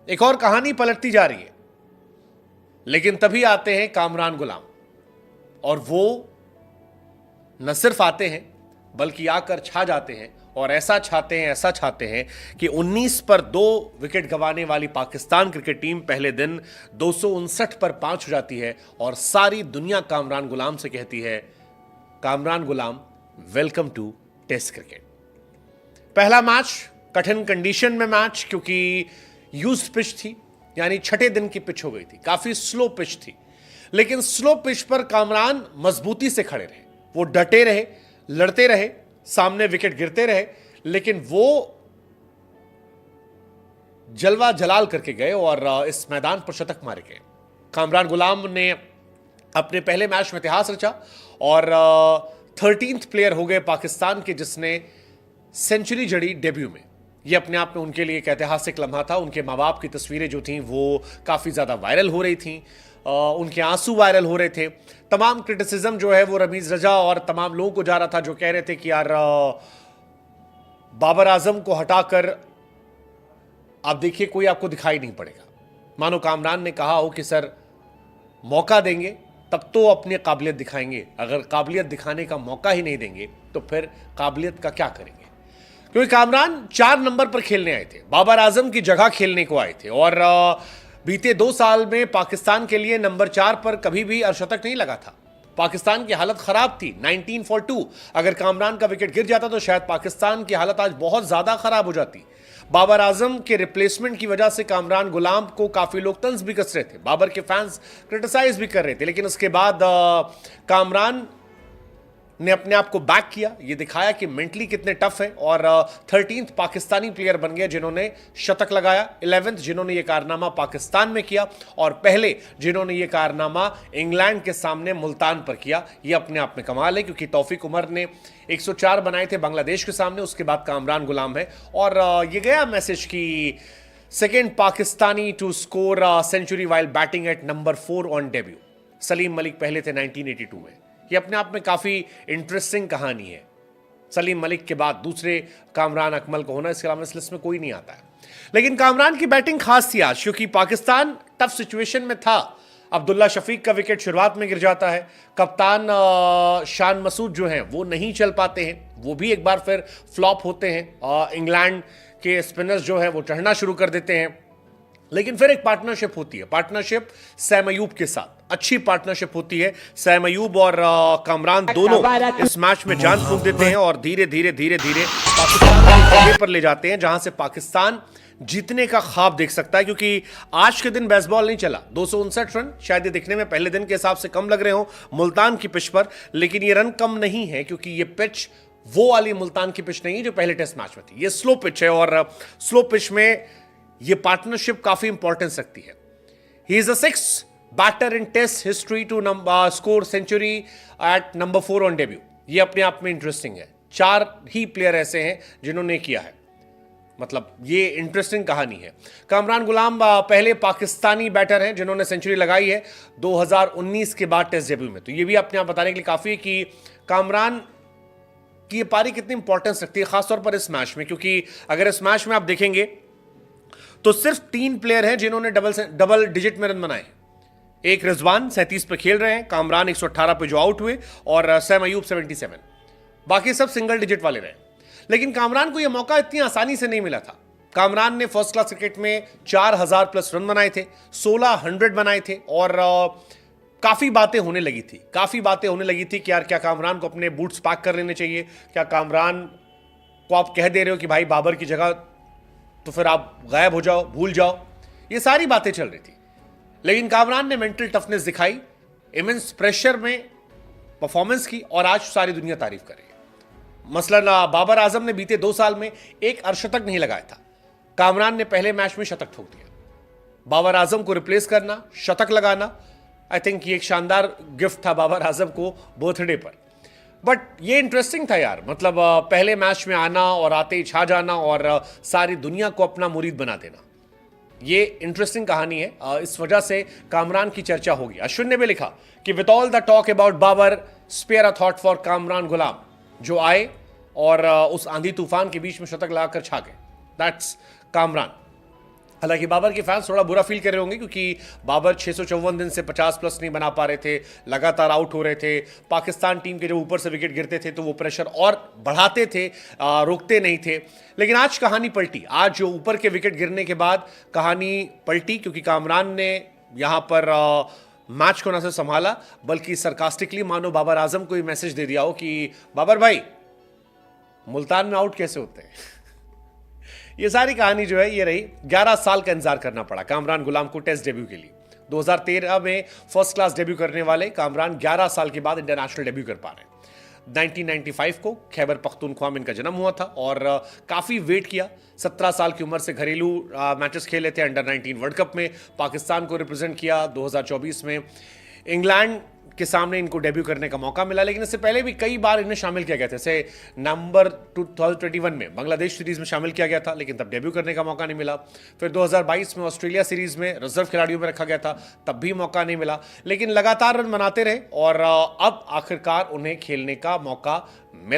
एक और कहानी पलटती जा रही है। लेकिन तभी आते हैं कामरान गुलाम, और वो न सिर्फ आते हैं बल्कि आकर छा जाते हैं, और ऐसा छाते हैं कि 19 पर 2 विकेट गंवाने वाली पाकिस्तान क्रिकेट टीम पहले दिन 259 पर 5 हो जाती है, और सारी दुनिया कामरान गुलाम से कहती है, कामरान गुलाम वेलकम टू टेस्ट क्रिकेट। पहला मैच कठिन कंडीशन में मैच, क्योंकि यूज्ड पिच थी, यानी छठे दिन की पिच हो गई थी, काफी स्लो पिच थी। लेकिन स्लो पिच पर कामरान मजबूती से खड़े रहे, वो डटे रहे, लड़ते रहे, सामने विकेट गिरते रहे, लेकिन वो जलवा जलाल करके गए और इस मैदान पर शतक मारे गए। कामरान गुलाम ने अपने पहले मैच में इतिहास रचा और 13th प्लेयर हो गए पाकिस्तान के जिसने सेंचुरी जड़ी डेब्यू में। यह अपने आप में उनके लिए एक ऐतिहासिक लम्हा था। उनके माँ बाप की तस्वीरें जो थीं वो काफ़ी ज़्यादा वायरल हो रही थीं, उनके आंसू वायरल हो रहे थे। तमाम क्रिटिसिज्म जो है वो रमीज़ रजा और तमाम लोगों को जा रहा था जो कह रहे थे कि यार बाबर आजम को हटाकर आप देखिए कोई आपको दिखाई नहीं पड़ेगा। मानो कामरान ने कहा हो कि सर मौका देंगे तब तो अपनी काबिलियत दिखाएंगे, अगर काबिलियत दिखाने का मौका ही नहीं देंगे तो फिर काबिलियत का क्या करेंगे। क्योंकि कामरान 4 नंबर पर खेलने आए थे, बाबर आजम की जगह खेलने को आए थे, और बीते 2 साल में पाकिस्तान के लिए नंबर 4 पर कभी भी अर्शतक नहीं लगा था। पाकिस्तान की हालत खराब थी 19 for 2। अगर कामरान का विकेट गिर जाता तो शायद पाकिस्तान की हालत आज बहुत ज्यादा खराब हो जाती। बाबर आजम के रिप्लेसमेंट की वजह से कामरान गुलाम को काफी लोग तंज भी कस रहे थे, बाबर के फैंस क्रिटिसाइज भी कर रहे थे, लेकिन उसके बाद कामरान ने अपने आप को बैक किया, ये दिखाया कि मेंटली कितने टफ है, और 13th पाकिस्तानी प्लेयर बन गए जिन्होंने शतक लगाया, 11th जिन्होंने ये कारनामा पाकिस्तान में किया, और पहले जिन्होंने ये कारनामा इंग्लैंड के सामने मुल्तान पर किया। ये अपने आप में कमाल है, क्योंकि तौफीक उमर ने 104 बनाए थे बांग्लादेश के सामने, उसके बाद कामरान गुलाम है। और ये गया मैसेज कि second Pakistani to score century while batting at number 4 on debut. Salim Malik पहले थे 1982 में। ये अपने आप में काफी इंटरेस्टिंग कहानी है। सलीम मलिक के बाद दूसरे कामरान अकमल को होना, इसके अलावा इस लिस्ट में कोई नहीं आता है। लेकिन कामरान की बैटिंग खास थी आज, क्योंकि पाकिस्तान टफ सिचुएशन में था। अब्दुल्ला शफीक का विकेट शुरुआत में गिर जाता है, कप्तान शान मसूद जो हैं वो नहीं चल पाते हैं, वो भी एक बार फिर फ्लॉप होते हैं। इंग्लैंड के स्पिनर्स जो हैं वो चढ़ना शुरू कर देते हैं। लेकिन फिर एक पार्टनरशिप होती है, पार्टनरशिप सैम अयूब के साथ अच्छी पार्टनरशिप होती है। सैम अयूब और कामरान दोनों इस मैच में जान फूंक देते हैं और धीरे धीरे पाकिस्तान को जगह पर ले जाते हैं जहां से पाकिस्तान जीतने का ख्वाब देख सकता है। क्योंकि आज के दिन बेसबॉल नहीं चला, 259 रन शायद ये दिखने में पहले दिन के हिसाब से कम लग रहे हो मुल्तान की पिच पर, लेकिन ये रन कम नहीं है क्योंकि ये पिच वो वाली मुल्तान की पिच नहीं है जो पहले टेस्ट मैच में थी। ये स्लो पिच है और स्लो पिच में ये पार्टनरशिप काफी इंपॉर्टेंस रखती है। He is the 6th batter in test history to score century at number 4 on debut. ये अपने आप में इंटरेस्टिंग है, 4 ही प्लेयर ऐसे हैं जिन्होंने किया है, मतलब ये इंटरेस्टिंग कहानी है। कामरान गुलाम पहले पाकिस्तानी बैटर हैं जिन्होंने सेंचुरी लगाई है 2019 के बाद टेस्ट डेब्यू में। तो ये भी अपने आप बताने के लिए काफी है कि कामरान की ये पारी कितनी इंपॉर्टेंस रखती है, खासतौर पर इस मैच में। क्योंकि अगर इस मैच में आप देखेंगे तो सिर्फ 3 प्लेयर हैं जिन्होंने डबल डिजिट में रन बनाए। एक रिजवान 37 पे खेल रहे हैं, कामरान 118 पे जो आउट हुए, और सैम अयूब 77। बाकी सब सिंगल डिजिट वाले रहे। लेकिन कामरान को यह मौका इतनी आसानी से नहीं मिला था। कामरान ने फर्स्ट क्लास क्रिकेट में 4000 प्लस रन बनाए थे, 1600 बनाए थे, और काफी बातें होने लगी थी कि यार क्या कामरान को अपने बूट्स पैक कर लेने चाहिए, क्या कामरान को आप कह दे रहे हो कि भाई बाबर की जगह तो फिर आप गायब हो जाओ, भूल जाओ। ये सारी बातें चल रही थी। लेकिन कामरान ने मेंटल टफनेस दिखाई, इमेंस प्रेशर में परफॉर्मेंस की, और आज सारी दुनिया तारीफ कर रही है। मसलन बाबर आजम ने बीते 2 साल में एक अर्शतक नहीं लगाया था, कामरान ने पहले मैच में शतक ठोक दिया। बाबर आजम को रिप्लेस करना, शतक लगाना, आई थिंक ये एक शानदार गिफ्ट था बाबर आजम को बर्थडे पर। बट ये इंटरेस्टिंग था यार, मतलब पहले मैच में आना और आते ही छा जाना और सारी दुनिया को अपना मुरीद बना देना, ये इंटरेस्टिंग कहानी है। इस वजह से कामरान की चर्चा होगी। अश्विन ने भी लिखा कि with all the talk about Babar, spare a thought for Kamran Ghulam, जो आए और उस आंधी तूफान के बीच में शतक लगाकर छा गए। दैट्स कामरान। हालांकि बाबर के फैंस थोड़ा बुरा फील कर रहे होंगे क्योंकि बाबर 654 दिन से 50 प्लस नहीं बना पा रहे थे, लगातार आउट हो रहे थे। पाकिस्तान टीम के जब ऊपर से विकेट गिरते थे तो वो प्रेशर और बढ़ाते थे, रोकते नहीं थे। लेकिन आज कहानी पलटी। आज जो ऊपर के विकेट गिरने के बाद कहानी पलटी, क्योंकि कामरान ने यहां पर मैच को न सिर्फ संभाला बल्कि सरकास्टिकली मानो बाबर आजम को ये मैसेज दे दिया हो कि बाबर भाई, मुल्तान में आउट कैसे होते हैं। ये सारी कहानी जो है ये रही। 11 साल का इंतजार करना पड़ा कामरान गुलाम को टेस्ट डेब्यू के लिए। 2013 में फर्स्ट क्लास डेब्यू करने वाले कामरान 11 साल के बाद इंटरनेशनल डेब्यू कर पा रहे हैं। 1995 को खैबर पख्तूनख्वा में इनका जन्म हुआ था और काफी वेट किया। 17 साल की उम्र से घरेलू मैचेस खेले थे। अंडर 19 वर्ल्ड कप में पाकिस्तान को रिप्रेजेंट किया। 2024 में इंग्लैंड के सामने इनको डेब्यू करने का मौका मिला, लेकिन इससे पहले भी कई बार इन्हें शामिल किया गया था। जैसे नवंबर 2021 में बांग्लादेश सीरीज में शामिल किया गया था, लेकिन तब डेब्यू करने का मौका नहीं मिला। फिर 2022 में ऑस्ट्रेलिया सीरीज में रिजर्व खिलाड़ियों में रखा गया था, तब भी मौका नहीं मिला। लेकिन लगातार रन बनाते रहे और अब आखिरकार उन्हें खेलने का मौका मिला।